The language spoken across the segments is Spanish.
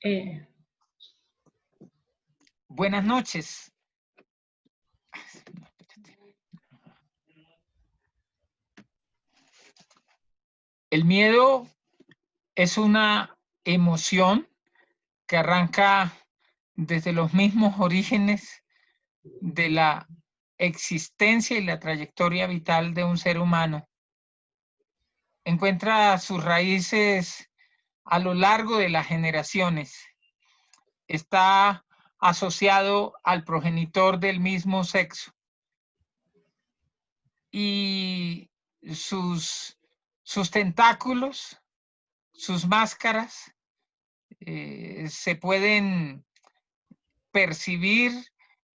Eh, Buenas noches. El miedo es una emoción que arranca desde los mismos orígenes de la existencia y la trayectoria vital de un ser humano. Encuentra sus raíces a lo largo de las generaciones. Está asociado al progenitor del mismo sexo y sus tentáculos, sus máscaras, se pueden percibir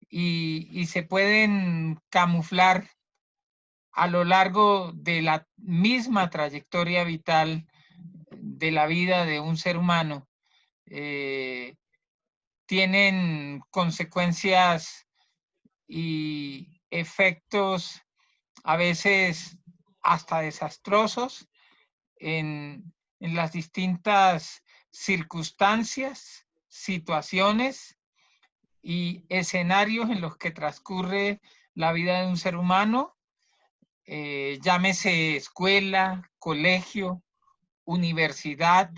y se pueden camuflar a lo largo de la misma trayectoria vital de la vida de un ser humano. Eh, Tienen consecuencias y efectos a veces hasta desastrosos en las distintas circunstancias, situaciones y escenarios en los que transcurre la vida de un ser humano, llámese escuela, colegio, universidad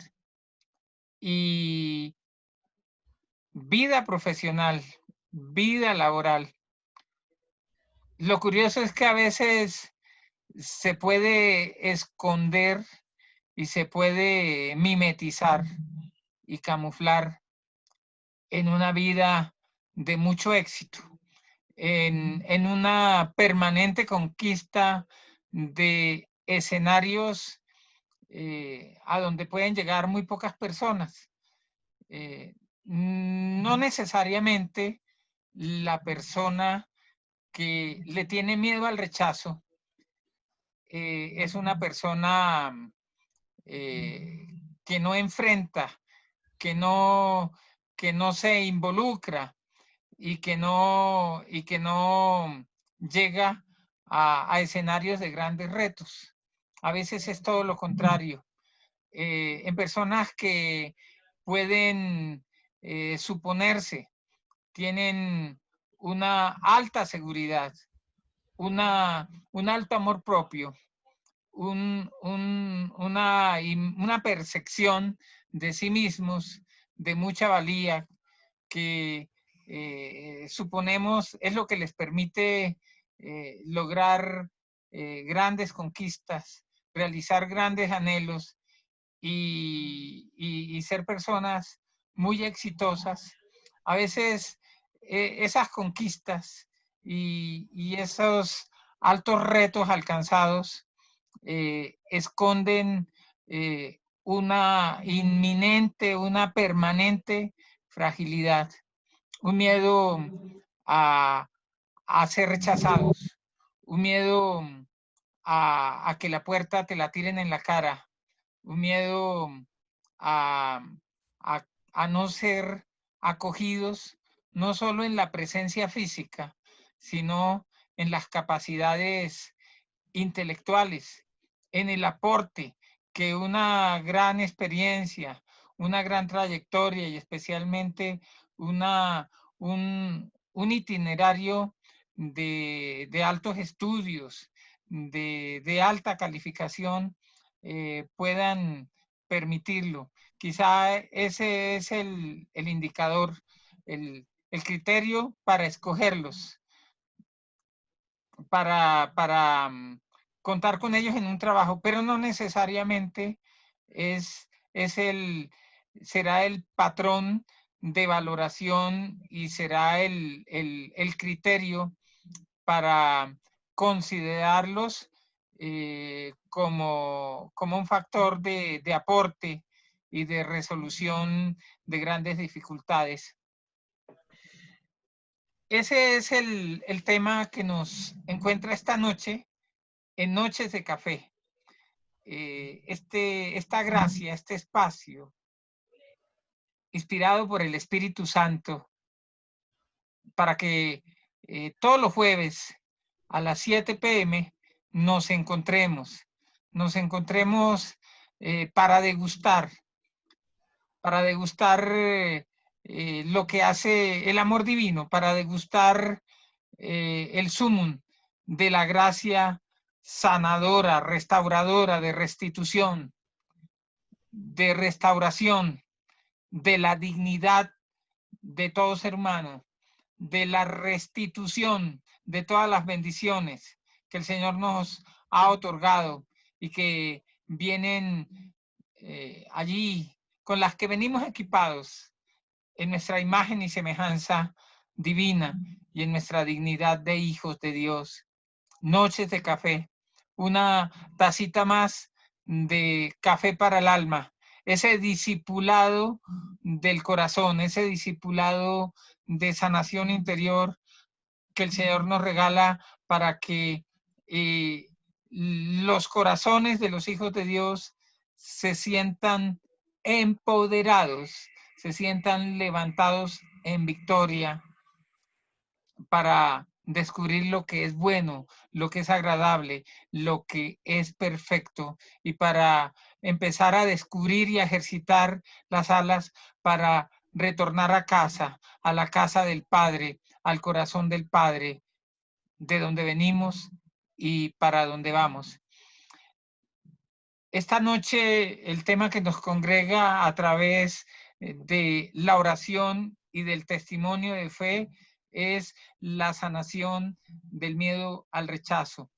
y vida profesional, vida laboral. Lo curioso es que a veces se puede esconder y se puede mimetizar y camuflar en una vida de mucho éxito, en una permanente conquista de escenarios a donde pueden llegar muy pocas personas. No necesariamente la persona que le tiene miedo al rechazo es una persona eh, que no enfrenta, que no, que no se involucra y que no llega a escenarios de grandes retos. A veces es todo lo contrario. En personas que pueden suponerse, tienen una alta seguridad, un alto amor propio, una percepción de sí mismos de mucha valía que suponemos es lo que les permite lograr grandes conquistas, realizar grandes anhelos y ser personas muy exitosas. A veces esas conquistas y esos altos retos alcanzados esconden una inminente, una permanente fragilidad, un miedo a, a ser rechazados, un miedo a que la puerta te la tiren en la cara, un miedo a, a no ser acogidos, no solo en la presencia física, sino en las capacidades intelectuales, en el aporte que una gran experiencia, una gran trayectoria y especialmente un itinerario de altos estudios, de alta calificación, puedan permitirlo. Quizá ese es el indicador, el criterio para escogerlos, para contar con ellos en un trabajo, pero no necesariamente es será el patrón de valoración y será el criterio para considerarlos como un factor de aporte y de resolución de grandes dificultades. Ese es el tema que nos encuentra esta noche en Noches de Café. Esta gracia, este espacio, inspirado por el Espíritu Santo, para que todos los jueves a las 7 p.m. nos encontremos para degustar para degustar lo que hace el amor divino, para degustar el sumum de la gracia sanadora, restauradora, de restitución, de restauración, de la dignidad de todo ser humano, de la restitución de todas las bendiciones que el Señor nos ha otorgado y que vienen allí, con las que venimos equipados en nuestra imagen y semejanza divina y en nuestra dignidad de hijos de Dios. Noches de café, una tacita más de café para el alma, ese discipulado del corazón, ese discipulado de sanación interior que el Señor nos regala para que los corazones de los hijos de Dios se sientan empoderados, se sientan levantados en victoria para descubrir lo que es bueno, lo que es agradable, lo que es perfecto y para empezar a descubrir y a ejercitar las alas para retornar a casa, a la casa del Padre, al corazón del Padre, de donde venimos y para donde vamos. Esta noche el tema que nos congrega a través de la oración y del testimonio de fe es la sanación del miedo al rechazo.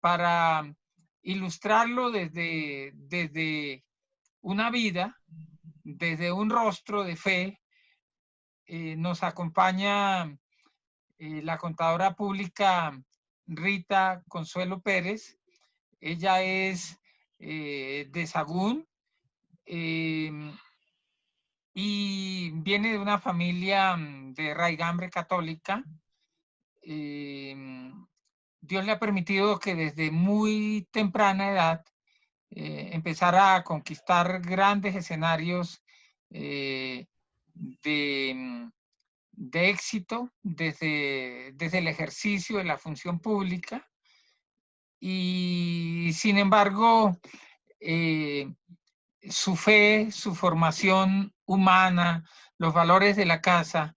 Para ilustrarlo desde una vida, desde un rostro de fe, nos acompaña la contadora pública Rita Consuelo Pérez. Ella es de Sagún y viene de una familia de raigambre católica. Dios le ha permitido que desde muy temprana edad empezara a conquistar grandes escenarios de, de éxito desde el ejercicio de la función pública. Y sin embargo, su fe, su formación humana, los valores de la casa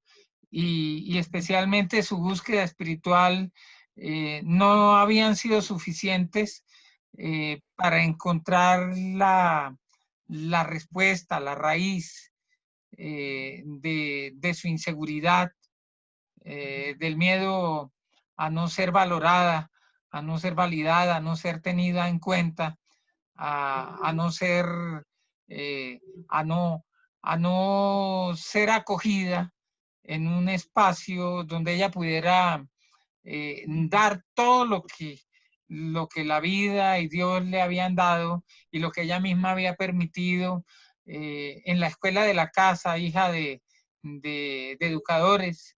y especialmente su búsqueda espiritual no habían sido suficientes para encontrar la respuesta, la raíz de su inseguridad, del miedo a no ser valorada, a no ser validada, a no ser tenida en cuenta, a no ser, eh, a, no, a no ser acogida en un espacio donde ella pudiera dar todo lo que la vida y Dios le habían dado y lo que ella misma había permitido en la escuela de la casa, hija de educadores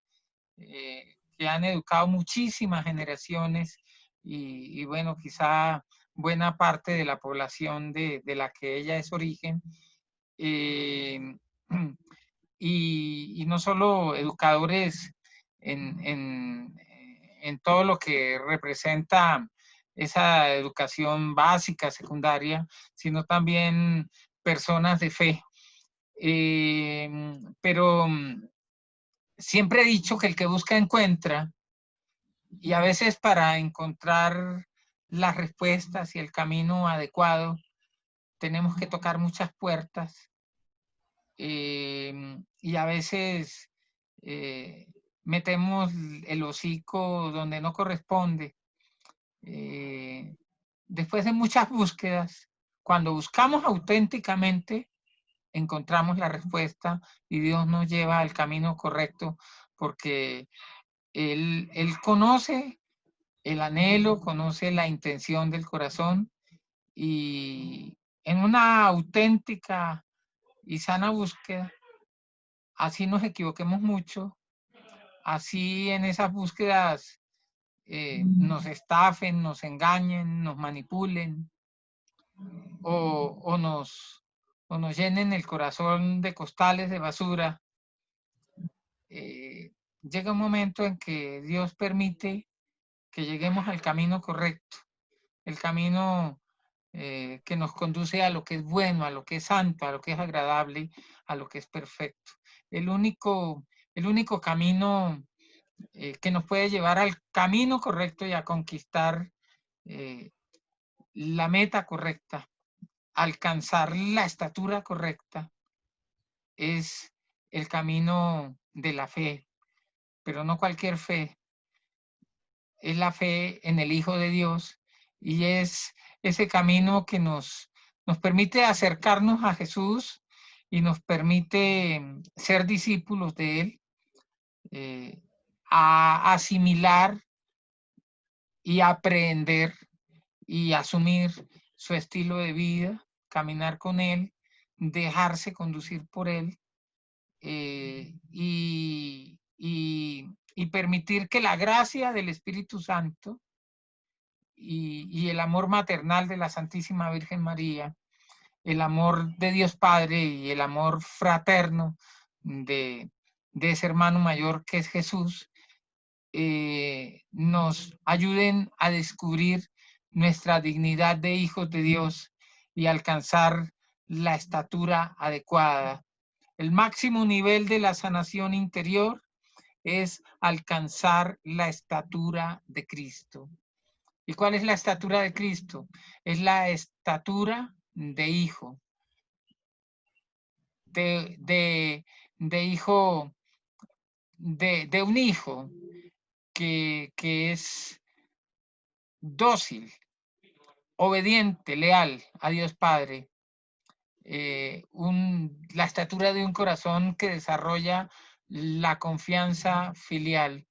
que han educado muchísimas generaciones y bueno, quizá buena parte de la población de la que ella es origen. Eh, y no solo educadores en todo lo que representa esa educación básica, secundaria, sino también personas de fe. Pero siempre he dicho que el que busca encuentra, y a veces para encontrar las respuestas y el camino adecuado tenemos que tocar muchas puertas y a veces metemos el hocico donde no corresponde. Después de muchas búsquedas, cuando buscamos auténticamente, encontramos la respuesta y Dios nos lleva al camino correcto porque Él conoce el anhelo, conoce la intención del corazón y en una auténtica y sana búsqueda, así nos equivoquemos mucho, así en esas búsquedas nos estafen, nos engañen, nos manipulen o nos llenen el corazón de costales de basura, llega un momento en que Dios permite que lleguemos al camino correcto, el camino que nos conduce a lo que es bueno, a lo que es santo, a lo que es agradable, a lo que es perfecto. El único camino que nos puede llevar al camino correcto y a conquistar la meta correcta, alcanzar la estatura correcta, es el camino de la fe, pero no cualquier fe, es la fe en el Hijo de Dios y es ese camino que nos permite acercarnos a Jesús y nos permite ser discípulos de Él, a asimilar y aprender y asumir su estilo de vida, caminar con Él, dejarse conducir por Él y permitir que la gracia del Espíritu Santo y el amor maternal de la Santísima Virgen María, el amor de Dios Padre y el amor fraterno de ese hermano mayor que es Jesús, nos ayuden a descubrir nuestra dignidad de hijos de Dios y alcanzar la estatura adecuada. El máximo nivel de la sanación interior es alcanzar la estatura de Cristo. ¿Y cuál es la estatura de Cristo? Es la estatura de hijo, de hijo, de un hijo que es dócil, obediente, leal a Dios Padre. La estatura de un corazón que desarrolla la confianza filial.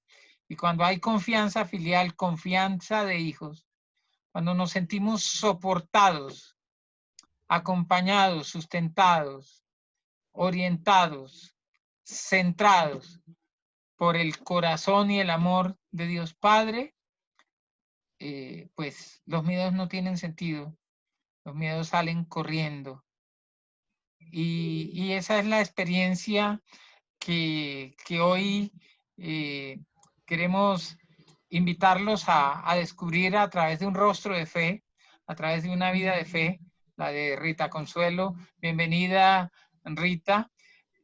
Y cuando hay confianza filial, confianza de hijos, cuando nos sentimos soportados, acompañados, sustentados, orientados, centrados por el corazón y el amor de Dios Padre, pues los miedos no tienen sentido, los miedos salen corriendo. Y esa es la experiencia que hoy queremos invitarlos a descubrir a través de un rostro de fe, a través de una vida de fe, la de Rita Consuelo. Bienvenida, Rita.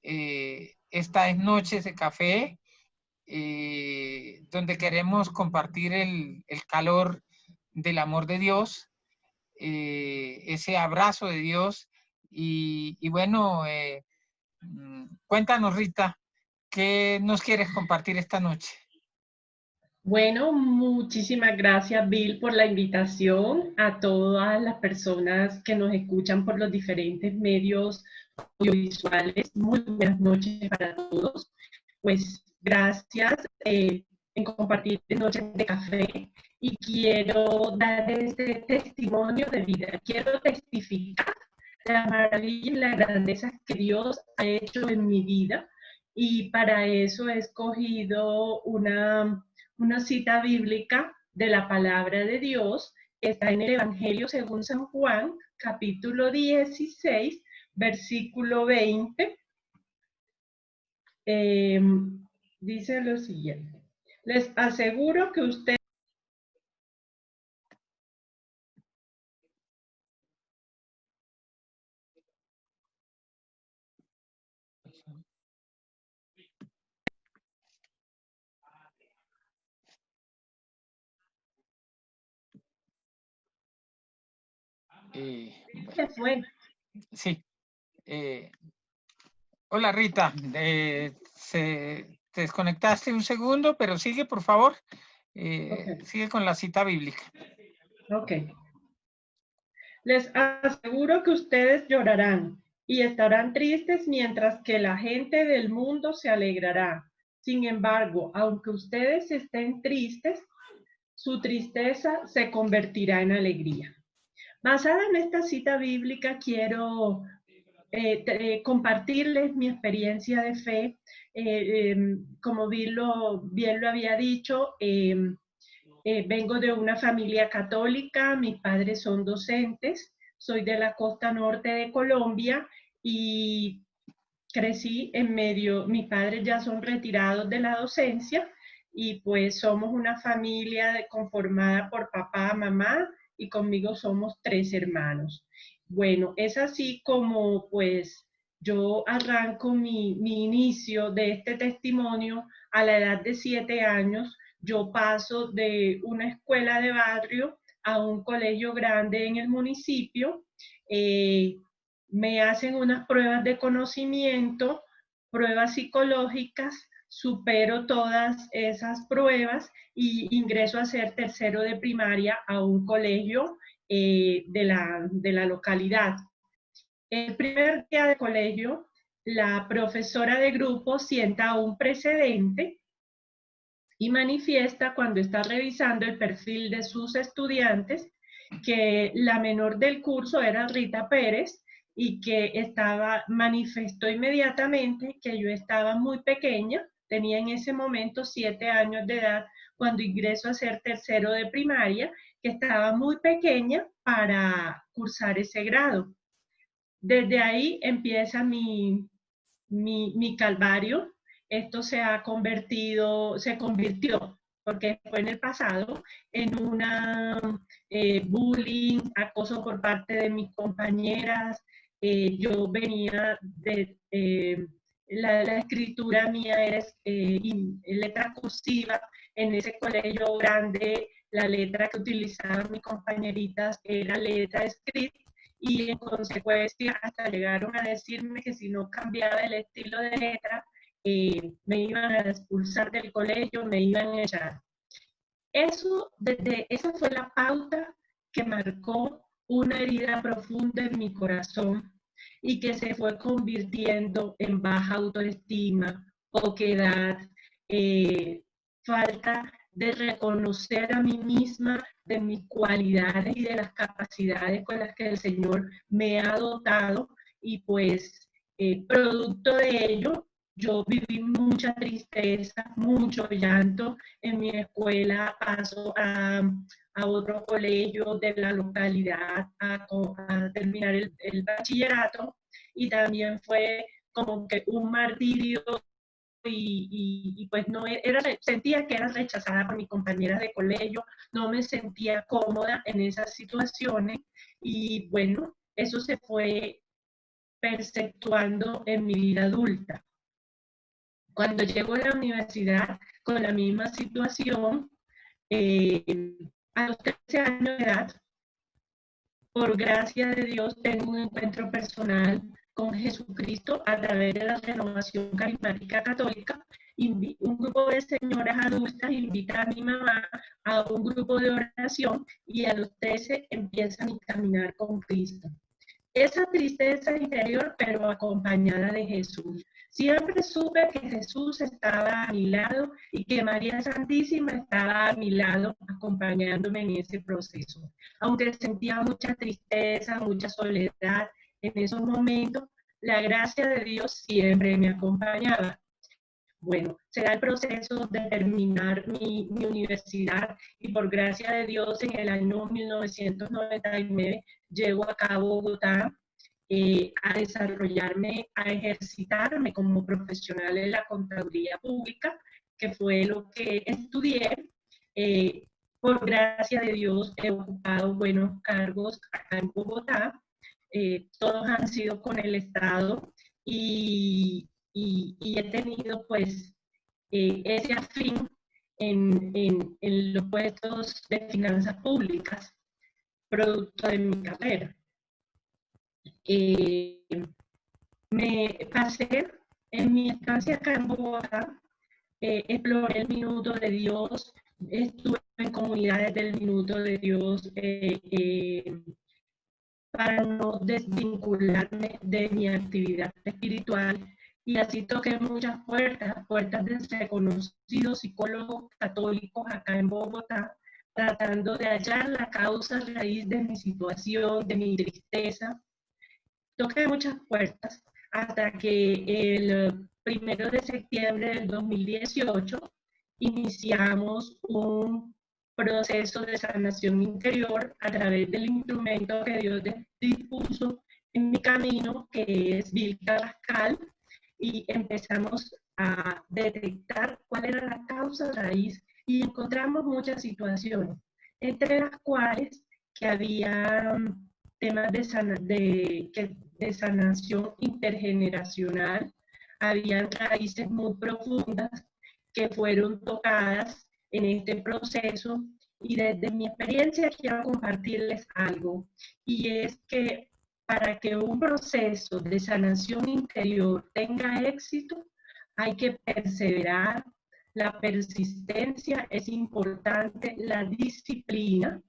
Esta es Noches de Café, donde queremos compartir el calor del amor de Dios, ese abrazo de Dios. Y bueno, cuéntanos, Rita, ¿qué nos quieres compartir esta noche? Bueno, muchísimas gracias, Bill, por la invitación a todas las personas que nos escuchan por los diferentes medios audiovisuales. Muy buenas noches para todos. Pues gracias en compartir Noches de Café y quiero dar este testimonio de vida. Quiero testificar la maravilla y la grandeza que Dios ha hecho en mi vida y para eso he escogido una cita bíblica de la palabra de Dios que está en el Evangelio según San Juan, capítulo 16, versículo 20. Dice lo siguiente: les aseguro que usted Bueno, fue. sí. Hola, Rita. Te desconectaste un segundo, pero sigue, por favor. Sigue con la cita bíblica. Ok. Les aseguro que ustedes llorarán y estarán tristes mientras que la gente del mundo se alegrará. Sin embargo, aunque ustedes estén tristes, su tristeza se convertirá en alegría. Basada en esta cita bíblica, quiero compartirles mi experiencia de fe. Como bien lo había dicho, vengo de una familia católica, mis padres son docentes, soy de la costa norte de Colombia y crecí en medio, mis padres ya son retirados de la docencia y pues somos una familia conformada por papá, mamá y conmigo somos 3 hermanos. Bueno, es así como pues yo arranco mi inicio de este testimonio a la edad de 7 años. Yo paso de una escuela de barrio a un colegio grande en el municipio. Eh, Me hacen unas pruebas de conocimiento, pruebas psicológicas, supero todas esas pruebas y ingreso a ser tercero de primaria a un colegio de la localidad. El primer día de colegio, la profesora de grupo sienta un precedente y manifiesta cuando está revisando el perfil de sus estudiantes que la menor del curso era Rita Pérez y que manifestó inmediatamente que yo estaba muy pequeña, tenía en ese momento 7 años de edad cuando ingreso a ser tercero de primaria, que estaba muy pequeña para cursar ese grado. Desde ahí empieza mi calvario. Esto se convirtió, porque fue en el pasado, en una bullying, acoso por parte de mis compañeras. Yo venía la escritura mía era letra cursiva. En ese colegio grande, la letra que utilizaban mis compañeritas era letra script, y en consecuencia hasta llegaron a decirme que si no cambiaba el estilo de letra, me iban a expulsar del colegio, me iban a echar. Esa fue la pauta que marcó una herida profunda en mi corazón y que se fue convirtiendo en baja autoestima, poquedad, falta de reconocer a mí misma de mis cualidades y de las capacidades con las que el Señor me ha dotado, y pues producto de ello yo viví mucha tristeza, mucho llanto. En mi escuela paso a otro colegio de la localidad a terminar el bachillerato, y también fue como que un martirio, y pues no era, sentía que era rechazada por mis compañeras de colegio, no me sentía cómoda en esas situaciones, y bueno, eso se fue perceptuando en mi vida adulta. Cuando llego a la universidad con la misma situación, a los 13 años de edad, por gracia de Dios, tengo un encuentro personal con Jesucristo a través de la Renovación Carismática Católica. Un grupo de señoras adultas invita a mi mamá a un grupo de oración, y a los 13 empieza mi caminar con Cristo. Esa tristeza interior, pero acompañada de Jesús. Siempre supe que Jesús estaba a mi lado y que María Santísima estaba a mi lado acompañándome en ese proceso. Aunque sentía mucha tristeza, mucha soledad en esos momentos, la gracia de Dios siempre me acompañaba. Bueno, se da el proceso de terminar mi universidad, y por gracia de Dios en el año 1999 llego acá a Bogotá a desarrollarme, a ejercitarme como profesional en la contaduría pública, que fue lo que estudié. Por gracia de Dios he ocupado buenos cargos acá en Bogotá. Todos han sido con el Estado, y he tenido pues ese afín en los puestos de finanzas públicas, producto de mi carrera. Me pasé en mi estancia acá en Bogotá, exploré el minuto de Dios, estuve en comunidades del minuto de Dios, para no desvincularme de mi actividad espiritual, y así toqué muchas puertas de reconocidos psicólogos católicos acá en Bogotá, tratando de hallar la causa raíz de mi situación, de mi tristeza. Toqué muchas puertas hasta que el 1 de septiembre del 2018 iniciamos un proceso de sanación interior a través del instrumento que Dios dispuso en mi camino, que es Bill Carrascal, y empezamos a detectar cuál era la causa raíz, y encontramos muchas situaciones, entre las cuales que había temas de sanación intergeneracional, habían raíces muy profundas que fueron tocadas en este proceso, y desde mi experiencia quiero compartirles algo, y es que para que un proceso de sanación interior tenga éxito, hay que perseverar, la persistencia es importante, la disciplina,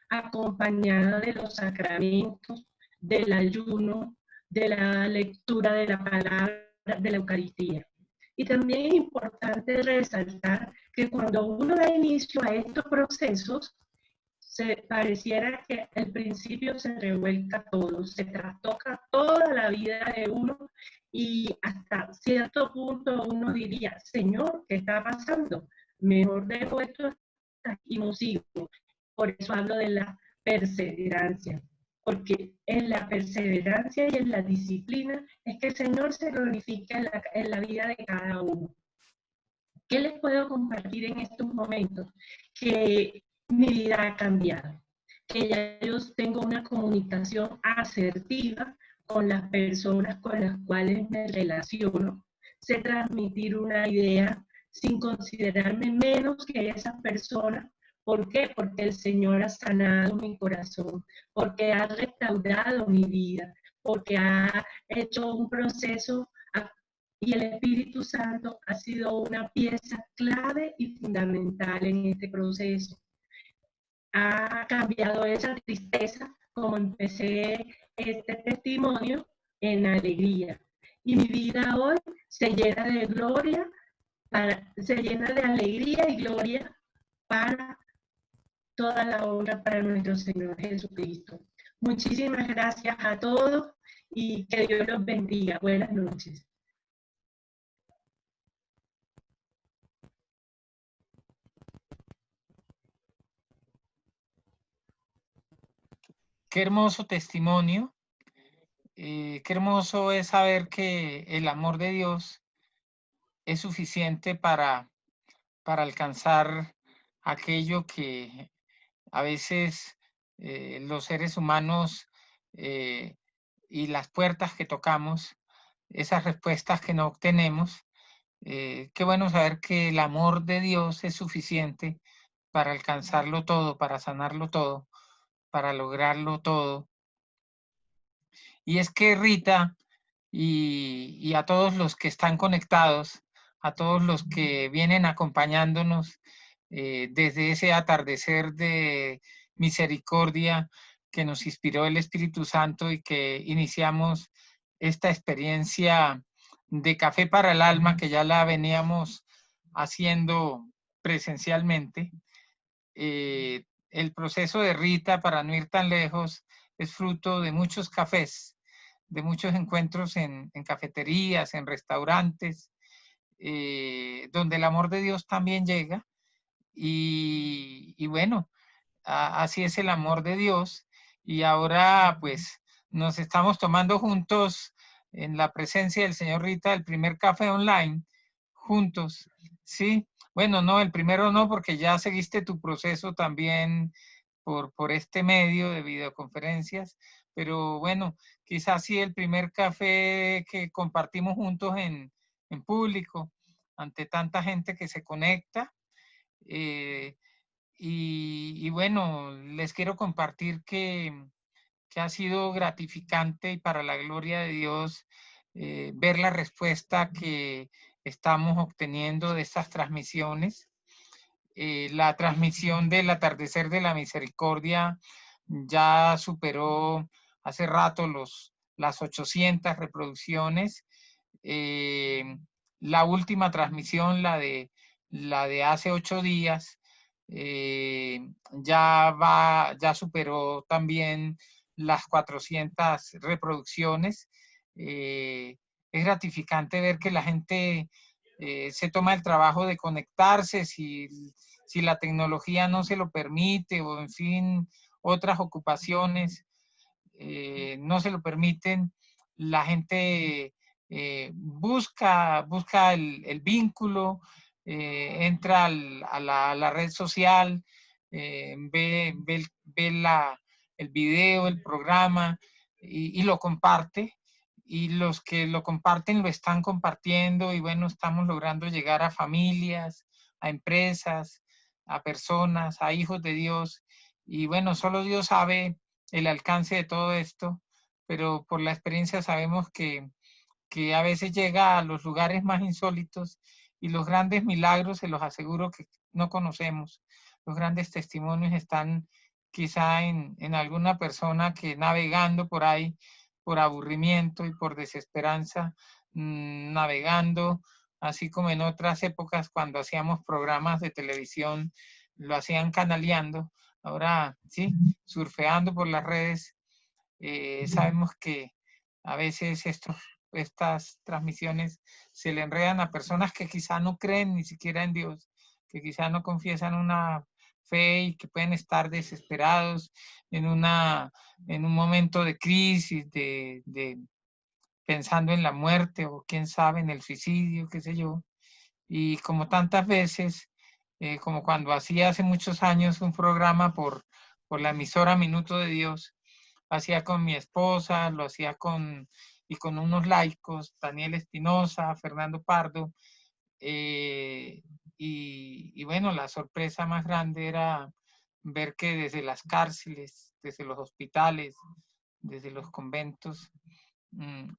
acompañada de los sacramentos, del ayuno, de la lectura de la palabra, de la Eucaristía. Y también es importante resaltar que cuando uno da inicio a estos procesos, pareciera que al principio se revuelca todo, se trastoca toda la vida de uno, y hasta cierto punto uno diría, Señor, ¿qué está pasando? Mejor dejo esto y no sigo. Por eso hablo de la perseverancia, porque en la perseverancia y en la disciplina es que el Señor se glorifica en la vida de cada uno. ¿Qué les puedo compartir en estos momentos? Que mi vida ha cambiado, que ya yo tengo una comunicación asertiva con las personas con las cuales me relaciono, sé transmitir una idea sin considerarme menos que esas personas. ¿Por qué? Porque el Señor ha sanado mi corazón, porque ha restaurado mi vida, porque ha hecho un proceso, y el Espíritu Santo ha sido una pieza clave y fundamental en este proceso. Ha cambiado esa tristeza, como empecé este testimonio, en alegría. Y mi vida hoy se llena de gloria, se llena de alegría y gloria para toda la honra para nuestro Señor Jesucristo. Muchísimas gracias a todos y que Dios los bendiga. Buenas noches. Qué hermoso testimonio. Qué hermoso es saber que el amor de Dios es suficiente para alcanzar aquello que a veces los seres humanos y las puertas que tocamos, esas respuestas que no obtenemos. Qué bueno saber que el amor de Dios es suficiente para alcanzarlo todo, para sanarlo todo, para lograrlo todo. Y es que Rita y a todos los que están conectados, a todos los que vienen acompañándonos desde ese atardecer de misericordia que nos inspiró el Espíritu Santo y que iniciamos esta experiencia de Café para el Alma, que ya la veníamos haciendo presencialmente. El proceso de Rita, para no ir tan lejos, es fruto de muchos cafés, de muchos encuentros en cafeterías, en restaurantes, donde el amor de Dios también llega. Y bueno, así es el amor de Dios. Y ahora pues nos estamos tomando juntos, en la presencia del señor Rita, el primer café online, juntos, ¿sí? Bueno, no, el primero no, porque ya seguiste tu proceso también por este medio de videoconferencias, pero bueno, quizás sí el primer café que compartimos juntos en público, ante tanta gente que se conecta. Y bueno, les quiero compartir que ha sido gratificante y para la gloria de Dios ver la respuesta que estamos obteniendo de estas transmisiones. La transmisión del atardecer de la misericordia ya superó hace rato las 800 reproducciones. La última transmisión, la de hace 8 días, ya superó también las 400 reproducciones. Es gratificante ver que la gente se toma el trabajo de conectarse, si la tecnología no se lo permite, o en fin, otras ocupaciones no se lo permiten. La gente busca el vínculo, entra a la red social, ve el video, el programa, y lo comparte. Y los que lo comparten lo están compartiendo y bueno, estamos logrando llegar a familias, a empresas, a personas, a hijos de Dios. Y bueno, solo Dios sabe el alcance de todo esto, pero por la experiencia sabemos que a veces llega a los lugares más insólitos y los grandes milagros, se los aseguro que no conocemos. Los grandes testimonios están quizá en alguna persona que navegando por ahí, por aburrimiento y por desesperanza, navegando, así como en otras épocas cuando hacíamos programas de televisión, lo hacían canaleando, ahora sí, surfeando por las redes. Sabemos que a veces estas transmisiones se le enredan a personas que quizá no creen ni siquiera en Dios, que quizá no confiesan una fe y que pueden estar desesperados en un momento de crisis, pensando en la muerte o quién sabe, en el suicidio, qué sé yo. Y como tantas veces, como cuando hacía hace muchos años un programa por la emisora Minuto de Dios, hacía con mi esposa, lo hacía con unos laicos, Daniel Espinosa, Fernando Pardo, y bueno, la sorpresa más grande era ver que desde las cárceles, desde los hospitales, desde los conventos,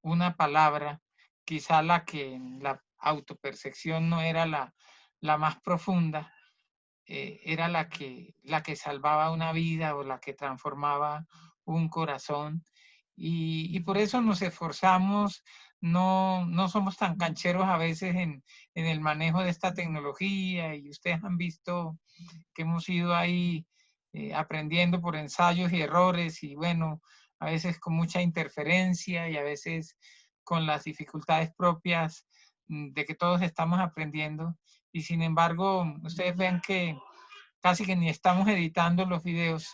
una palabra, quizá la autopercepción no era la más profunda, era la que salvaba una vida o la que transformaba un corazón. Y por eso nos esforzamos, no somos tan cancheros a veces en el manejo de esta tecnología y ustedes han visto que hemos ido ahí aprendiendo por ensayos y errores y bueno, a veces con mucha interferencia y a veces con las dificultades propias de que todos estamos aprendiendo. Y sin embargo, ustedes ven que casi que ni estamos editando los videos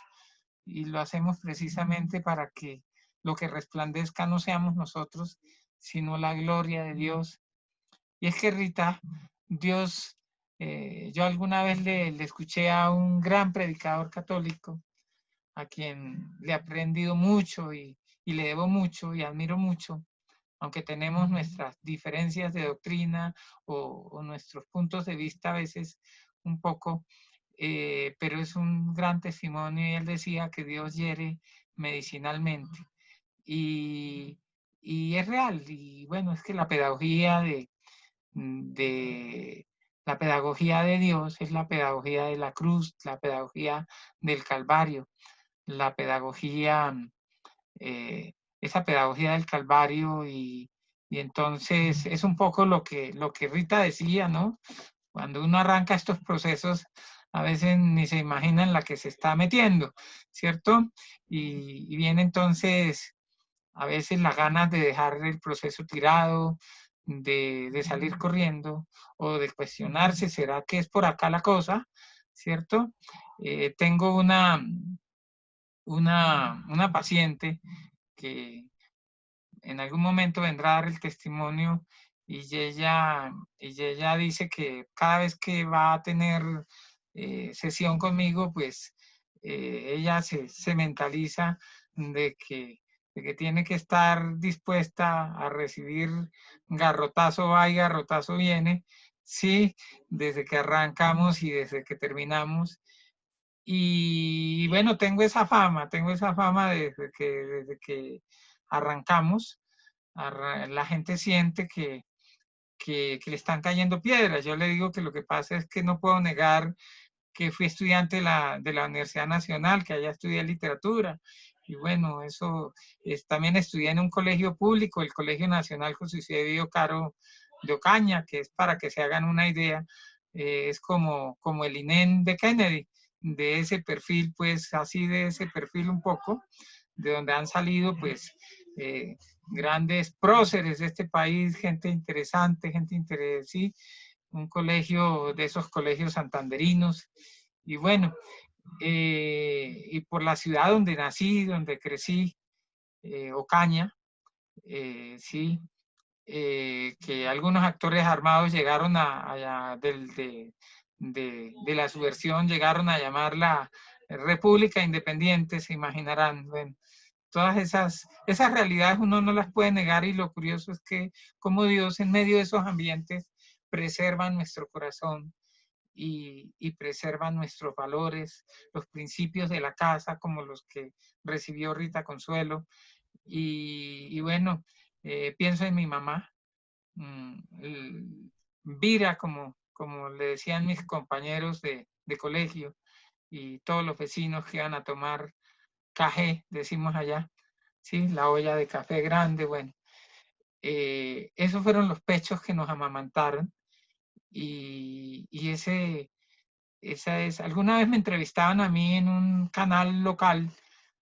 y lo hacemos precisamente para que lo que resplandezca no seamos nosotros, sino la gloria de Dios. Y es que Rita, Dios, yo alguna vez le escuché a un gran predicador católico, a quien le he aprendido mucho y le debo mucho y admiro mucho, aunque tenemos nuestras diferencias de doctrina o nuestros puntos de vista a veces un poco, pero es un gran testimonio y él decía que Dios hiere medicinalmente. Y, y es real, y bueno, es que de la pedagogía de Dios es la pedagogía de la cruz, la pedagogía del Calvario, la pedagogía, esa pedagogía del Calvario y entonces es un poco lo que Rita decía, ¿no? Cuando uno arranca estos procesos, a veces ni se imagina en la que se está metiendo, ¿cierto? Y viene entonces a veces las ganas de dejar el proceso tirado, de salir corriendo o de cuestionarse, ¿será que es por acá la cosa? ¿Cierto? Tengo una paciente que en algún momento vendrá a dar el testimonio y ella dice que cada vez que va a tener sesión conmigo, pues ella se mentaliza de que tiene que estar dispuesta a recibir garrotazo va y garrotazo viene, sí, desde que arrancamos y desde que terminamos. Y bueno, tengo esa fama desde que arrancamos, la gente siente que le están cayendo piedras. Yo le digo que lo que pasa es que no puedo negar que fui estudiante de la Universidad Nacional, que allá estudié literatura. Y bueno, eso también estudié en un colegio público, el Colegio Nacional José Eusebio Caro de Ocaña, que es para que se hagan una idea, es como el INEN de Kennedy, de ese perfil, pues así de ese perfil un poco, de donde han salido pues grandes próceres de este país, gente interesante, sí, un colegio de esos colegios santanderinos. Y bueno, y por la ciudad donde nací, donde crecí, Ocaña, sí, que algunos actores armados llegaron de la subversión, llegaron a llamarla república independiente, se imaginarán. Bueno, todas esas realidades uno no las puede negar, y lo curioso es que como Dios en medio de esos ambientes preserva nuestro corazón y preserva nuestros valores, los principios de la casa, como los que recibió Rita Consuelo. Y bueno, pienso en mi mamá, Vira, como le decían mis compañeros de colegio, y todos los vecinos que iban a tomar café, decimos allá, ¿sí? La olla de café grande, bueno. Esos fueron los pechos que nos amamantaron, y esa es, alguna vez me entrevistaban a mí en un canal local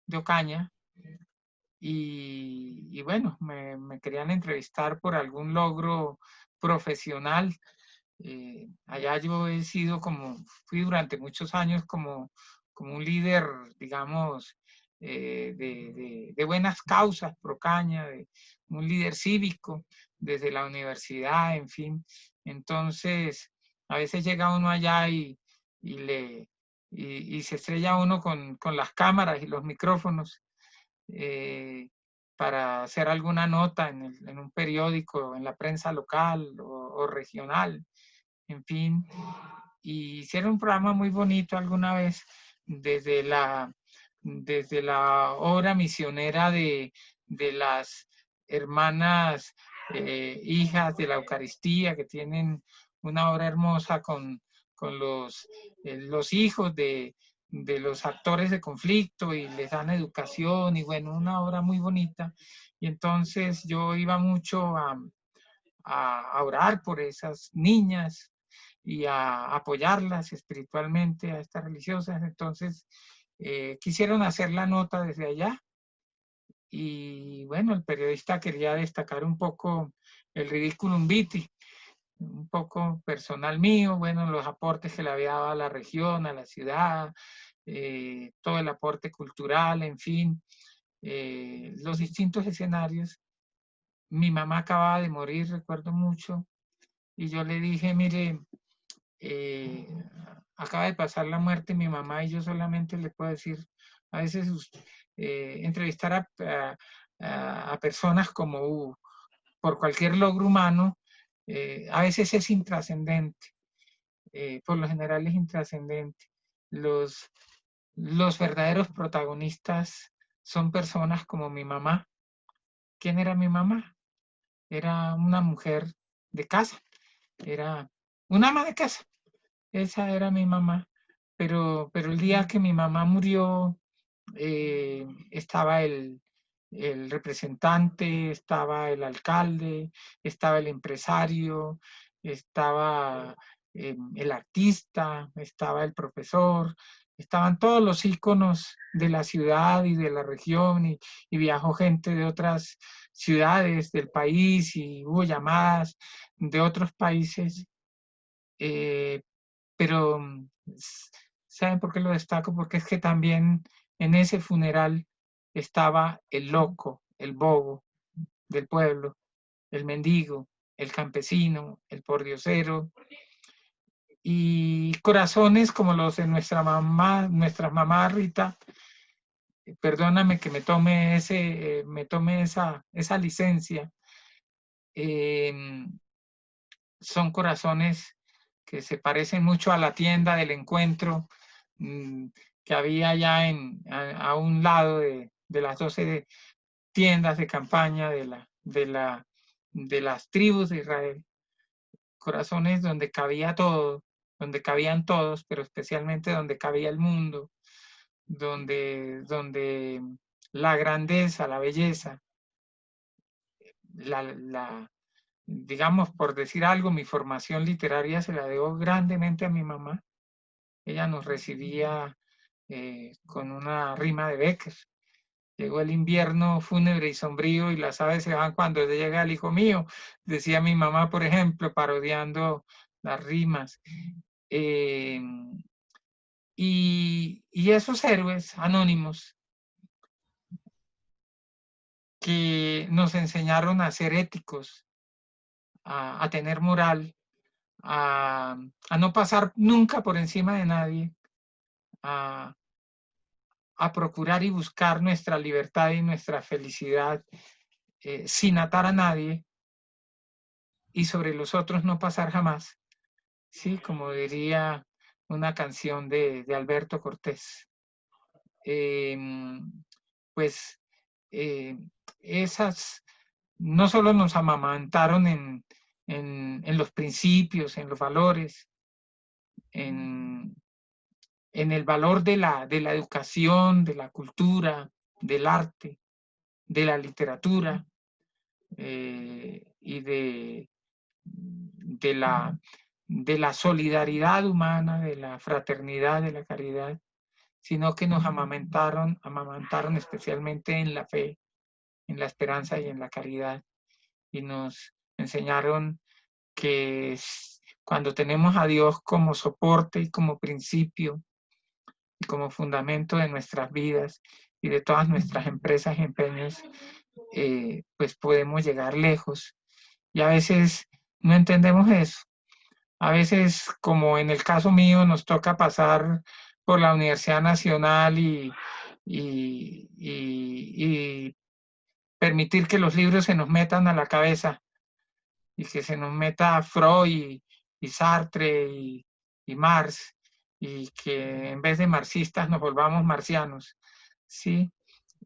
de Ocaña, y bueno, me querían entrevistar por algún logro profesional. Allá yo he sido fui durante muchos años como un líder, digamos, de buenas causas pro Ocaña, un líder cívico desde la universidad, en fin. Entonces, a veces llega uno allá y se estrella uno con las cámaras y los micrófonos, para hacer alguna nota en un periódico, en la prensa local o regional, en fin. Y hicieron un programa muy bonito alguna vez desde la obra misionera de las hermanas, hijas de la Eucaristía, que tienen una obra hermosa con los hijos de los actores de conflicto, y les dan educación, y bueno, una obra muy bonita. Y entonces yo iba mucho a orar por esas niñas y a apoyarlas espiritualmente, a estas religiosas. Entonces quisieron hacer la nota desde allá, y bueno, el periodista quería destacar un poco el ridículum vitae, un poco personal mío, bueno, los aportes que le había dado a la región, a la ciudad, todo el aporte cultural, en fin, los distintos escenarios. Mi mamá acababa de morir, recuerdo mucho, y yo le dije, mire, acaba de pasar la muerte de mi mamá, y yo solamente le puedo decir, a veces entrevistar a personas como por cualquier logro humano, a veces es intrascendente, por lo general es intrascendente. Los verdaderos protagonistas son personas como mi mamá. ¿Quién era mi mamá? Era una mujer de casa, era una ama de casa. Esa era mi mamá. Pero el día que mi mamá murió, estaba el representante, estaba el alcalde, estaba el empresario, estaba el artista, estaba el profesor, estaban todos los íconos de la ciudad y de la región, y viajó gente de otras ciudades del país, y hubo llamadas de otros países. Pero ¿saben por qué lo destaco? Porque es que también en ese funeral estaba el loco, el bobo del pueblo, el mendigo, el campesino, el pordiosero, y corazones como los de nuestra mamá Rita. Perdóname que me tome esa licencia. Son corazones que se parecen mucho a la tienda del encuentro, que había ya a un lado de las 12 tiendas de campaña de las tribus de Israel. Corazones donde cabía todo, donde cabían todos, pero especialmente donde cabía el mundo, donde la grandeza, la belleza, digamos, por decir algo, mi formación literaria se la debo grandemente a mi mamá. Ella nos recibía con una rima de Becker. Llegó el invierno fúnebre y sombrío, y las aves se van cuando llega el hijo mío, decía mi mamá, por ejemplo, parodiando las rimas. Y esos héroes anónimos que nos enseñaron a ser éticos, a tener moral, a no pasar nunca por encima de nadie, a a procurar y buscar nuestra libertad y nuestra felicidad sin atar a nadie y sobre los otros no pasar jamás, ¿sí? Como diría una canción de Alberto Cortés. Pues esas no solo nos amamantaron en los principios, en los valores, en el valor de la educación, de la cultura, del arte, de la literatura y de la solidaridad humana, de la fraternidad, de la caridad, sino que nos amamantaron especialmente en la fe, en la esperanza y en la caridad, y nos enseñaron que cuando tenemos a Dios como soporte y como principio y como fundamento de nuestras vidas y de todas nuestras empresas y empeños, pues podemos llegar lejos. Y a veces no entendemos eso. A veces, como en el caso mío, nos toca pasar por la Universidad Nacional y permitir que los libros se nos metan a la cabeza y que se nos meta Freud y Sartre y Marx y que en vez de marxistas nos volvamos marcianos, ¿sí?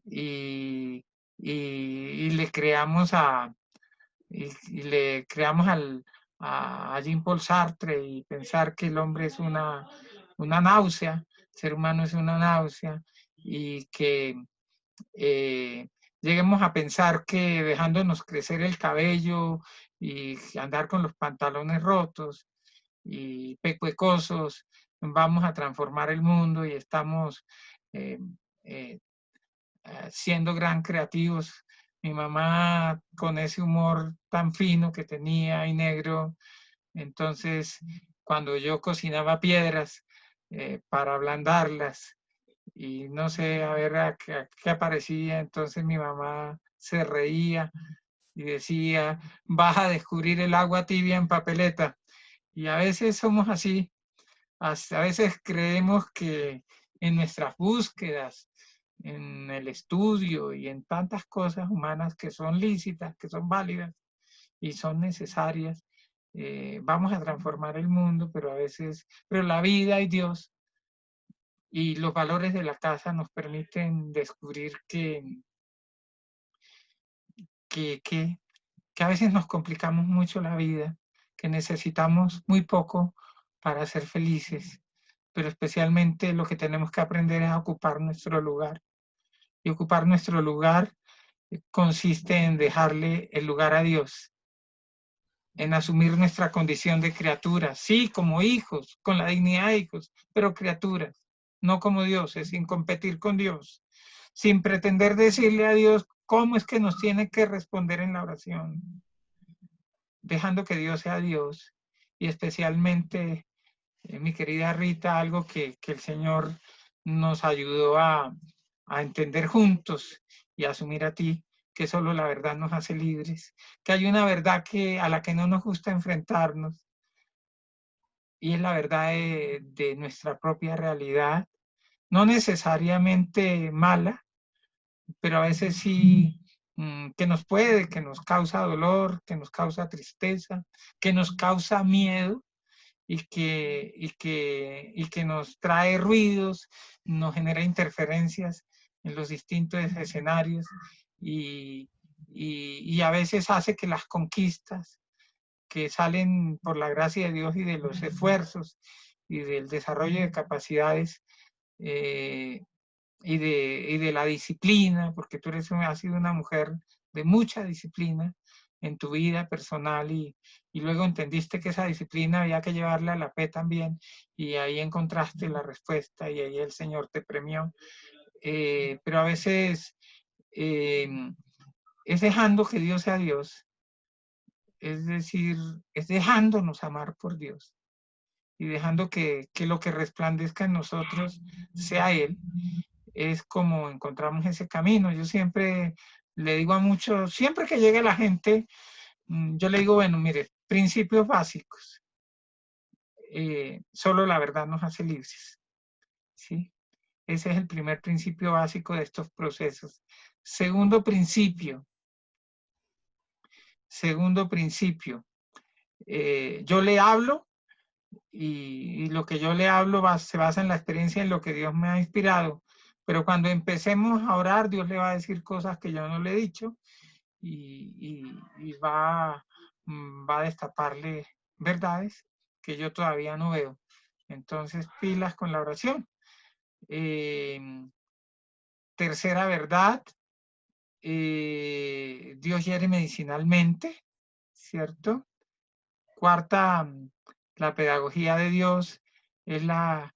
Y le creamos le creamos a Jean-Paul Sartre y pensar que el hombre es una náusea, el ser humano es una náusea y que lleguemos a pensar que dejándonos crecer el cabello y andar con los pantalones rotos y pecuecosos, vamos a transformar el mundo y estamos eh, eh, siendo gran creativos. Mi mamá con ese humor tan fino que tenía y negro, entonces cuando yo cocinaba piedras para ablandarlas y no sé, a ver a qué aparecía, entonces mi mamá se reía y decía, vas a descubrir el agua tibia en papeleta. Y a veces somos así, a veces creemos que en nuestras búsquedas, en el estudio y en tantas cosas humanas que son lícitas, que son válidas y son necesarias, vamos a transformar el mundo, pero a veces, pero la vida y Dios y los valores de la casa nos permiten descubrir que a veces nos complicamos mucho la vida, que necesitamos muy poco para ser felices, pero especialmente lo que tenemos que aprender es a ocupar nuestro lugar. Y ocupar nuestro lugar consiste en dejarle el lugar a Dios, en asumir nuestra condición de criaturas, sí, como hijos, con la dignidad de hijos, pero criaturas, no como dioses, sin competir con Dios, sin pretender decirle a Dios cómo es que nos tiene que responder en la oración, dejando que Dios sea Dios y especialmente, mi querida Rita, algo que el Señor nos ayudó a entender juntos y a asumir a ti, que solo la verdad nos hace libres, que hay una verdad a la que no nos gusta enfrentarnos y es la verdad de nuestra propia realidad, no necesariamente mala, pero a veces sí que nos causa dolor, que nos causa tristeza, que nos causa miedo y que nos trae ruidos, nos genera interferencias en los distintos escenarios y a veces hace que las conquistas que salen por la gracia de Dios y de los esfuerzos y del desarrollo de capacidades eh, y de la disciplina, porque tú has sido una mujer de mucha disciplina en tu vida personal y luego entendiste que esa disciplina había que llevarla a la fe también y ahí encontraste la respuesta y ahí el Señor te premió. Pero a veces es dejando que Dios sea Dios, es decir, es dejándonos amar por Dios y dejando que lo que resplandezca en nosotros sea Él, es como encontramos ese camino. Yo siempre le digo a muchos, siempre que llegue la gente, yo le digo, bueno, mire, principios básicos. Solo la verdad nos hace libres, ¿sí? Ese es el primer principio básico de estos procesos. Segundo principio, yo le hablo y lo que yo le hablo se basa en la experiencia, en lo que Dios me ha inspirado. Pero cuando empecemos a orar, Dios le va a decir cosas que yo no le he dicho y va a destaparle verdades que yo todavía no veo. Entonces, pilas con la oración. Tercera verdad, Dios hiere medicinalmente, ¿cierto? Cuarta, la pedagogía de Dios es la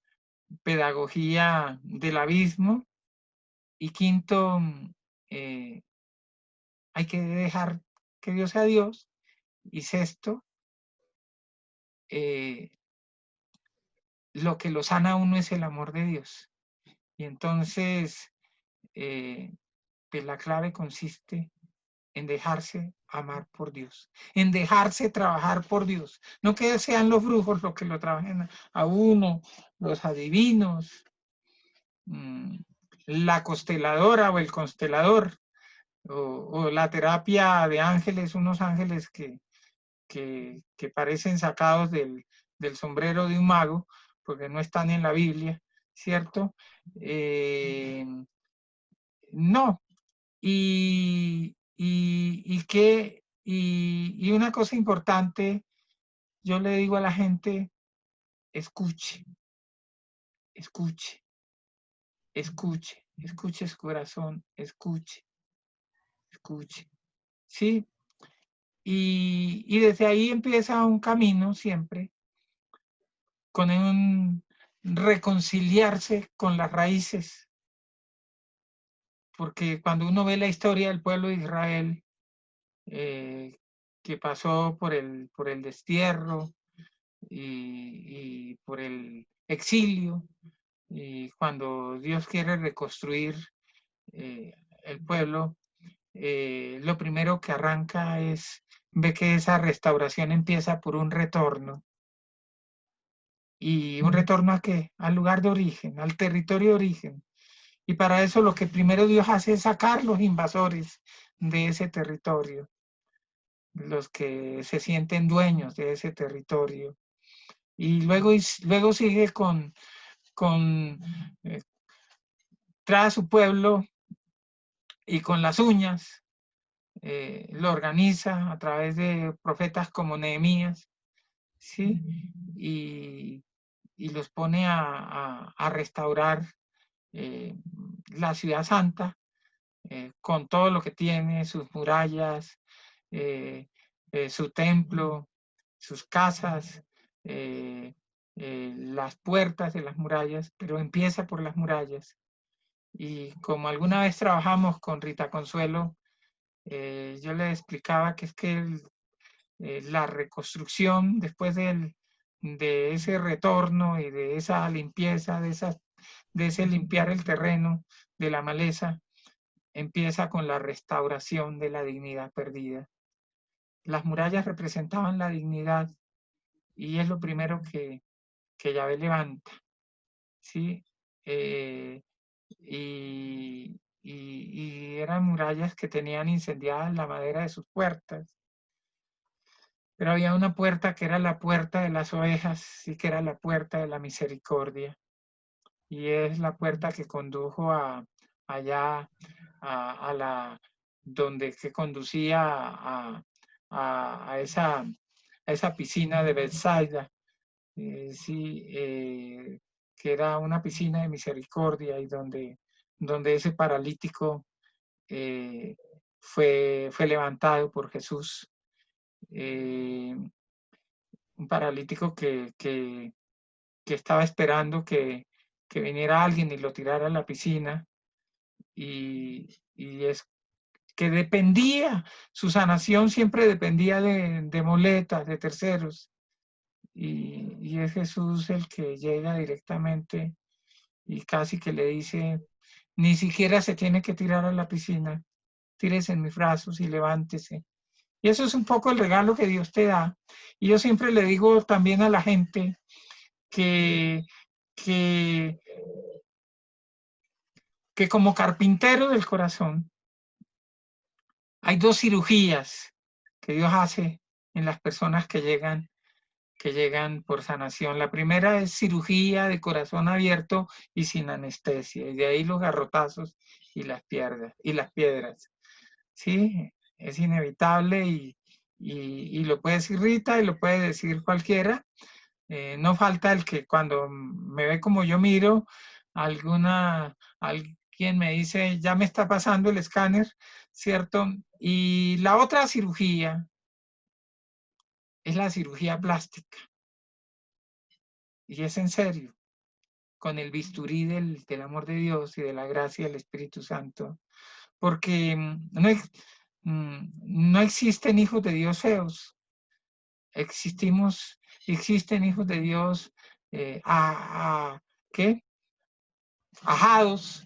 pedagogía del abismo. Y quinto, hay que dejar que Dios sea Dios. Y sexto, lo que lo sana a uno es el amor de Dios. Y entonces, pues la clave consiste en dejarse amar por Dios, en dejarse trabajar por Dios. No que sean los brujos los que lo trabajen a uno, los adivinos, la consteladora o el constelador, o la terapia de ángeles, unos ángeles que parecen sacados del sombrero de un mago, porque no están en la Biblia, ¿cierto? No. Y una cosa importante, yo le digo a la gente, escuche, escuche, escuche, escuche su corazón, escuche, escuche, ¿sí? Y desde ahí empieza un camino siempre con un reconciliarse con las raíces, porque cuando uno ve la historia del pueblo de Israel, que pasó por el destierro y por el exilio, y cuando Dios quiere reconstruir el pueblo, lo primero que arranca es ve que esa restauración empieza por un retorno. ¿Y un retorno a qué? Al lugar de origen, al territorio de origen. Y para eso lo que primero Dios hace es sacar los invasores de ese territorio, los que se sienten dueños de ese territorio. Y luego sigue trae a su pueblo y con las uñas lo organiza a través de profetas como Nehemías, ¿sí? Y los pone a restaurar la ciudad santa con todo lo que tiene, sus murallas, su templo, sus casas, las puertas de las murallas, pero empieza por las murallas. Y como alguna vez trabajamos con Rita Consuelo, yo le explicaba que es que la reconstrucción después de ese retorno y de esa limpieza, de ese limpiar el terreno de la maleza, empieza con la restauración de la dignidad perdida. Las murallas representaban la dignidad y es lo primero que Yahvé levanta, ¿sí? Y eran murallas que tenían incendiadas la madera de sus puertas. Pero había una puerta que era la puerta de las ovejas, sí, que era la puerta de la misericordia. Y es la puerta que condujo allá a la donde que conducía a esa piscina de Bethsaida, sí, que era una piscina de misericordia y donde ese paralítico fue levantado por Jesús. Un paralítico que estaba esperando que viniera alguien y lo tirara a la piscina, y es que dependía, su sanación siempre dependía de muletas, de terceros, y es Jesús el que llega directamente y casi que le dice, ni siquiera se tiene que tirar a la piscina, tírese en mis brazos y levántese. Y eso es un poco el regalo que Dios te da. Y yo siempre le digo también a la gente que que como carpintero del corazón, hay dos cirugías que Dios hace en las personas que llegan por sanación. La primera es cirugía de corazón abierto y sin anestesia, y de ahí los garrotazos y las piedras. Sí, es inevitable y lo puede decir Rita y lo puede decir cualquiera. No falta el que cuando me ve como yo miro, alguien me dice, ya me está pasando el escáner, ¿cierto? Y la otra cirugía es la cirugía plástica. Y es en serio, con el bisturí del amor de Dios y de la gracia del Espíritu Santo. Porque no existen hijos de Dios feos. Existen hijos de Dios ¿qué? Ajados,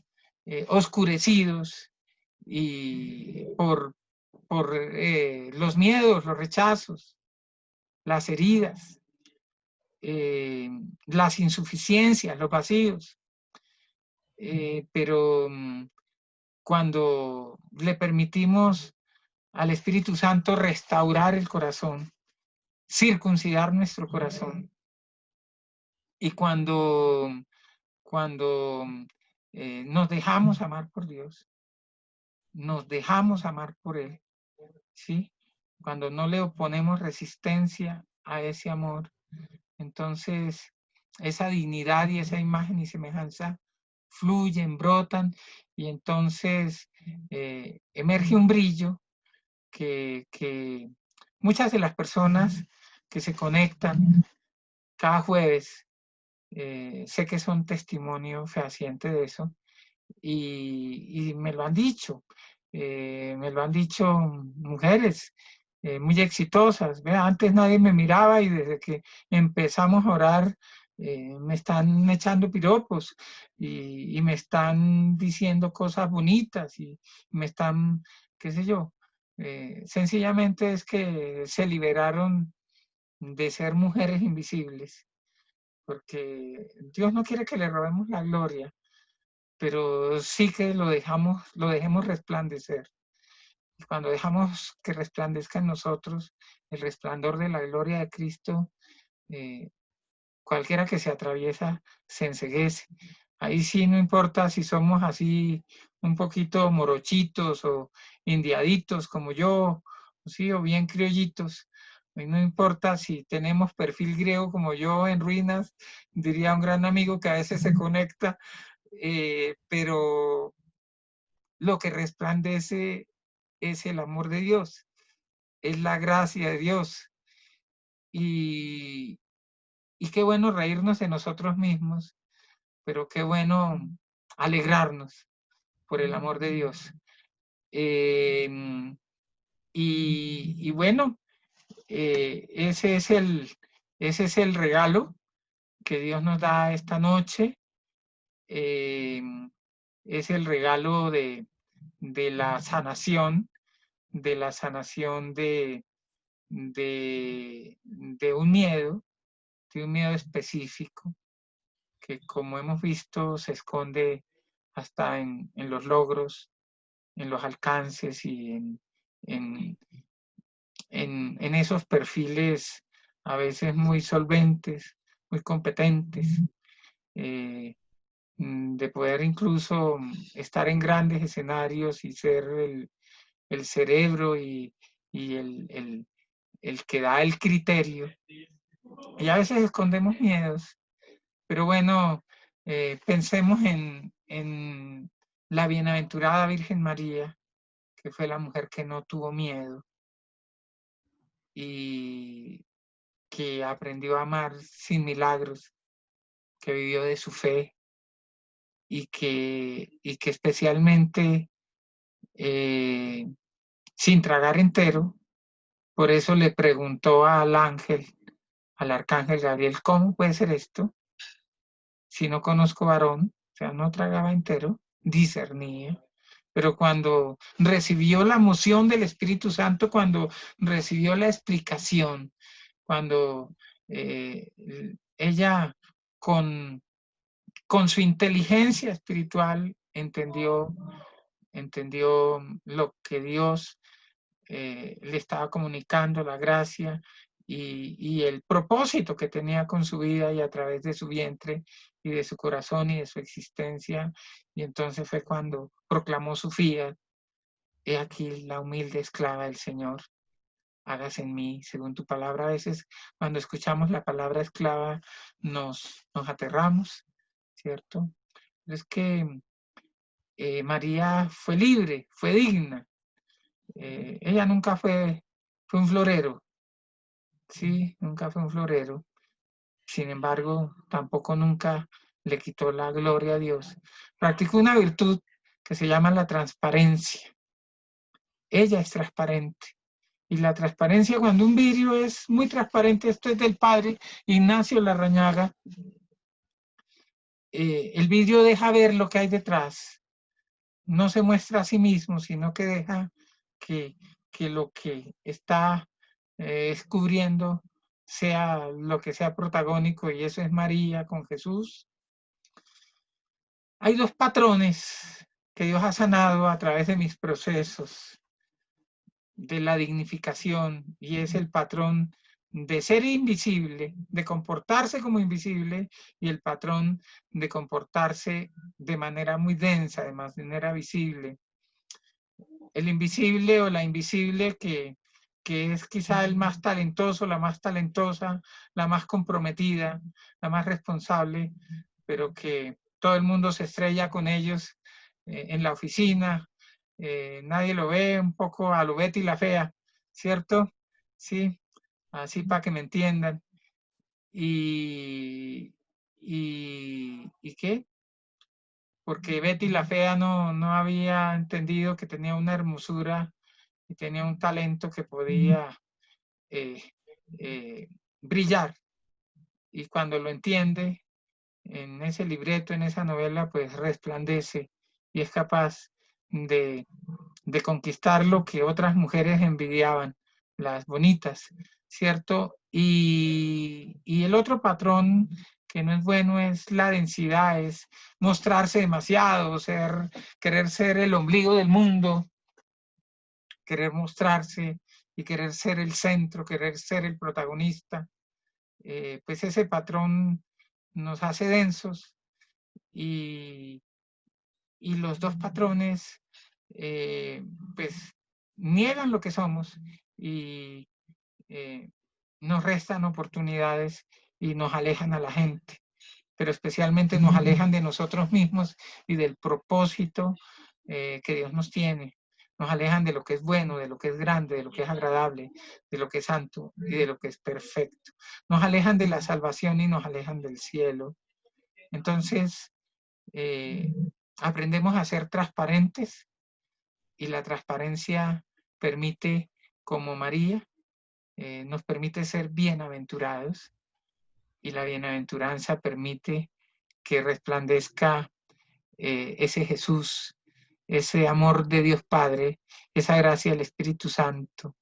oscurecidos y por los miedos, los rechazos, las heridas, las insuficiencias, los vacíos. Pero cuando le permitimos al Espíritu Santo restaurar el corazón, circuncidar nuestro corazón, y cuando nos dejamos amar por Dios, nos dejamos amar por Él, ¿sí? Cuando no le oponemos resistencia a ese amor, entonces esa dignidad y esa imagen y semejanza fluyen, brotan, y entonces emerge un brillo que muchas de las personas que se conectan cada jueves, sé que son testimonio fehaciente de eso, y me lo han dicho mujeres muy exitosas. ¿Ve? Antes nadie me miraba y desde que empezamos a orar me están echando piropos y me están diciendo cosas bonitas y me están, qué sé yo, sencillamente es que se liberaron de ser mujeres invisibles, porque Dios no quiere que le robemos la gloria, pero sí que lo dejemos resplandecer. Y cuando dejamos que resplandezca en nosotros el resplandor de la gloria de Cristo, cualquiera que se atraviesa se enceguece. Ahí sí no importa si somos así un poquito morochitos o indiaditos como yo, ¿sí? O bien criollitos. No importa si tenemos perfil griego como yo en ruinas, diría un gran amigo que a veces se conecta, pero lo que resplandece es el amor de Dios, es la gracia de Dios. Y qué bueno reírnos de nosotros mismos, pero qué bueno alegrarnos por el amor de Dios. Y bueno, ese es el regalo que Dios nos da esta noche. Es el regalo de la sanación, de un miedo, específico, que como hemos visto se esconde hasta en los logros, en los alcances y en esos perfiles a veces muy solventes, muy competentes, de poder incluso estar en grandes escenarios y ser el cerebro y el que da el criterio. Y a veces escondemos miedos, pero bueno, pensemos en la bienaventurada Virgen María, que fue la mujer que no tuvo miedo y que aprendió a amar sin milagros, que vivió de su fe y que especialmente sin tragar entero. Por eso le preguntó al arcángel Gabriel, ¿cómo puede ser esto? Si no conozco varón, o sea, no tragaba entero, discernía. Pero cuando recibió la moción del Espíritu Santo, cuando recibió la explicación, cuando ella con su inteligencia espiritual entendió lo que Dios le estaba comunicando, la gracia y el propósito que tenía con su vida y a través de su vientre y de su corazón y de su existencia. Y entonces fue cuando proclamó su fiat: he aquí la humilde esclava del Señor, hágase en mí según tu palabra. A veces cuando escuchamos la palabra esclava nos aterramos, ¿cierto? Pero es que María fue libre, fue digna. Ella nunca fue un florero, sí, nunca fue un florero. Sin embargo, tampoco nunca le quitó la gloria a Dios. Practicó una virtud que se llama la transparencia. Ella es transparente. Y la transparencia, cuando un vidrio es muy transparente, esto es del padre Ignacio Larrañaga, el vidrio deja ver lo que hay detrás. No se muestra a sí mismo, sino que deja que lo que está descubriendo sea lo que sea protagónico, y eso es María con Jesús. Hay dos patrones que Dios ha sanado a través de mis procesos de la dignificación, y es el patrón de ser invisible, de comportarse como invisible, y el patrón de comportarse de manera muy densa, de manera visible. El invisible o la invisible que es quizá el más talentoso, la más talentosa, la más comprometida, la más responsable, pero que todo el mundo se estrella con ellos en la oficina, nadie lo ve, un poco a lo Betty la fea, ¿cierto? Sí, así para que me entiendan. ¿Y qué? Porque Betty la fea no había entendido que tenía una hermosura y tenía un talento que podía brillar. Y cuando lo entiende, en ese libreto, en esa novela, pues resplandece y es capaz de conquistar lo que otras mujeres envidiaban, las bonitas, ¿cierto? Y el otro patrón que no es bueno es la densidad, es mostrarse demasiado, querer ser el ombligo del mundo, querer mostrarse y querer ser el centro, querer ser el protagonista. Pues ese patrón nos hace densos, y los dos patrones pues niegan lo que somos y nos restan oportunidades y nos alejan a la gente, pero especialmente nos alejan de nosotros mismos y del propósito que Dios nos tiene. Nos alejan de lo que es bueno, de lo que es grande, de lo que es agradable, de lo que es santo y de lo que es perfecto. Nos alejan de la salvación y nos alejan del cielo. Entonces, aprendemos a ser transparentes, y la transparencia permite, como María, nos permite ser bienaventurados, y la bienaventuranza permite que resplandezca ese Jesús, ese amor de Dios Padre, esa gracia del Espíritu Santo,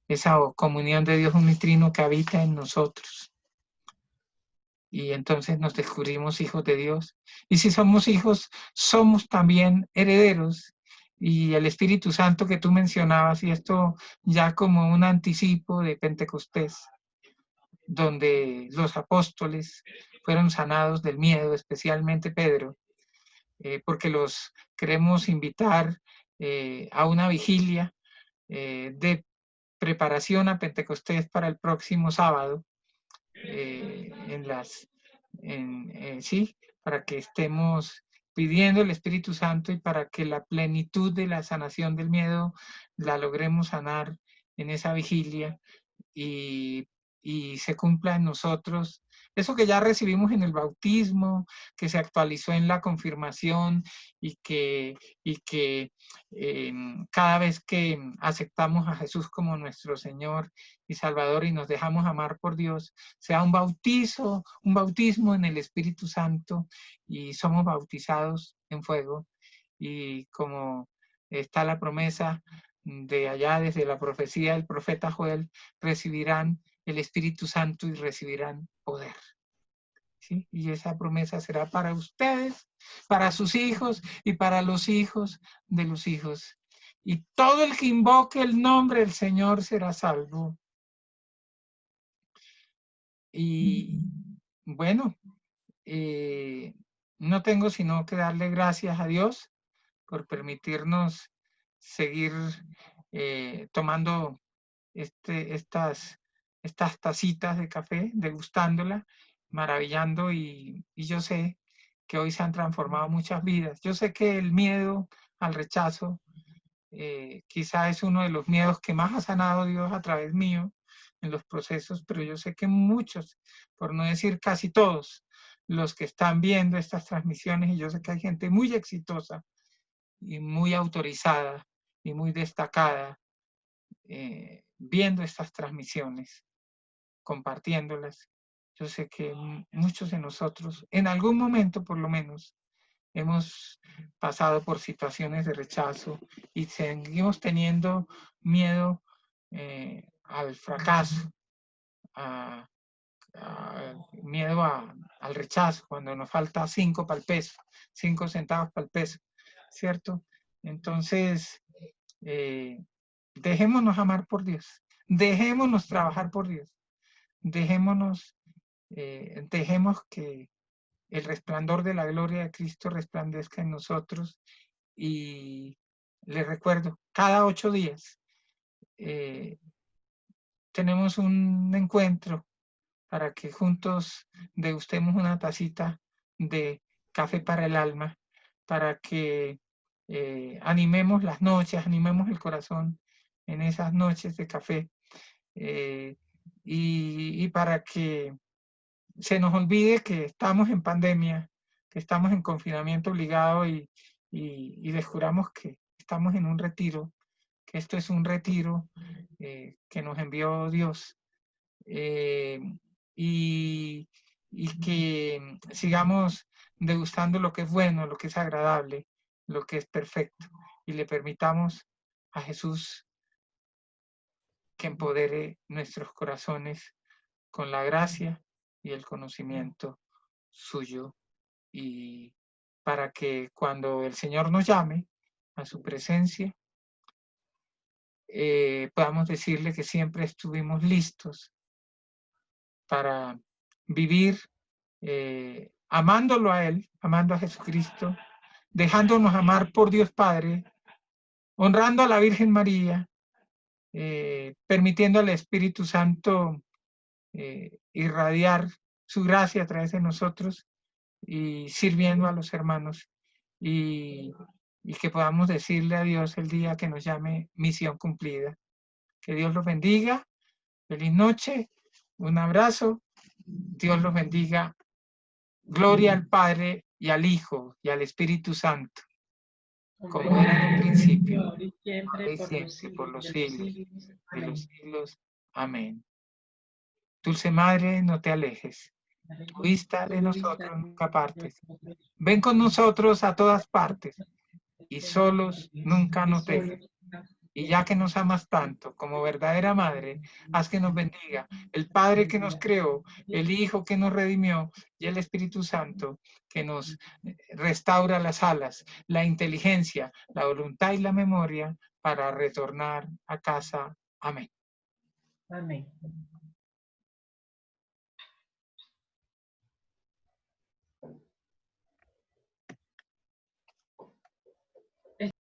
esa comunión de Dios unitrino que habita en nosotros. Y entonces nos descubrimos hijos de Dios. Y si somos hijos, somos también herederos. Y el Espíritu Santo que tú mencionabas, y esto ya como un anticipo de Pentecostés, donde los apóstoles fueron sanados del miedo, especialmente Pedro, porque los queremos invitar a una vigilia de preparación a Pentecostés para el próximo sábado, sí, para que estemos pidiendo el Espíritu Santo y para que la plenitud de la sanación del miedo la logremos sanar en esa vigilia y se cumpla en nosotros eso que ya recibimos en el bautismo, que se actualizó en la confirmación, y que cada vez que aceptamos a Jesús como nuestro Señor y Salvador y nos dejamos amar por Dios, sea un bautismo en el Espíritu Santo, y somos bautizados en fuego. Y como está la promesa de allá, desde la profecía del profeta Joel, recibirán el Espíritu Santo y recibirán poder. ¿sí? Y esa promesa será para ustedes, para sus hijos y para los hijos de los hijos. Y todo el que invoque el nombre del Señor será salvo. Y bueno, no tengo sino que darle gracias a Dios por permitirnos seguir tomando estas tacitas de café, degustándola, maravillando, y yo sé que hoy se han transformado muchas vidas. Yo sé que el miedo al rechazo quizá es uno de los miedos que más ha sanado Dios a través mío en los procesos, pero yo sé que muchos, por no decir casi todos, los que están viendo estas transmisiones, y yo sé que hay gente muy exitosa y muy autorizada y muy destacada viendo estas transmisiones, compartiéndolas. Yo sé que muchos de nosotros, en algún momento por lo menos, hemos pasado por situaciones de rechazo y seguimos teniendo miedo al fracaso, miedo al rechazo, cuando nos falta 5 para el peso, 5 centavos para el peso, ¿cierto? Entonces, dejémonos amar por Dios, dejémonos trabajar por Dios, dejemos que el resplandor de la gloria de Cristo resplandezca en nosotros. Y les recuerdo, cada 8 días tenemos un encuentro para que juntos degustemos una tacita de café para el alma, para que animemos las noches, animemos el corazón en esas noches de café, y para que se nos olvide que estamos en pandemia, que estamos en confinamiento obligado, y descubramos que estamos en un retiro, que esto es un retiro que nos envió Dios, y que sigamos degustando lo que es bueno, lo que es agradable, lo que es perfecto, y le permitamos a Jesús que empodere nuestros corazones con la gracia y el conocimiento suyo, y para que cuando el Señor nos llame a su presencia, podamos decirle que siempre estuvimos listos para vivir amándolo a Él, amando a Jesucristo, dejándonos amar por Dios Padre, honrando a la Virgen María, permitiendo al Espíritu Santo irradiar su gracia a través de nosotros, y sirviendo a los hermanos, y que podamos decirle a Dios el día que nos llame misión cumplida. Que Dios los bendiga. Feliz noche. Un abrazo. Dios los bendiga. Gloria al Padre y al Hijo y al Espíritu Santo, como era en un principio, ahora y siempre, por los de los siglos siglos. de los Amén. siglos. Amén. Dulce Madre, no te alejes. Tu vista de nosotros nunca partes. Ven con nosotros a todas partes, y solos nunca nos dejes. Y ya que nos amas tanto como verdadera madre, haz que nos bendiga el Padre que nos creó, el Hijo que nos redimió, y el Espíritu Santo que nos restaura las alas, la inteligencia, la voluntad y la memoria para retornar a casa. Amén. Amén.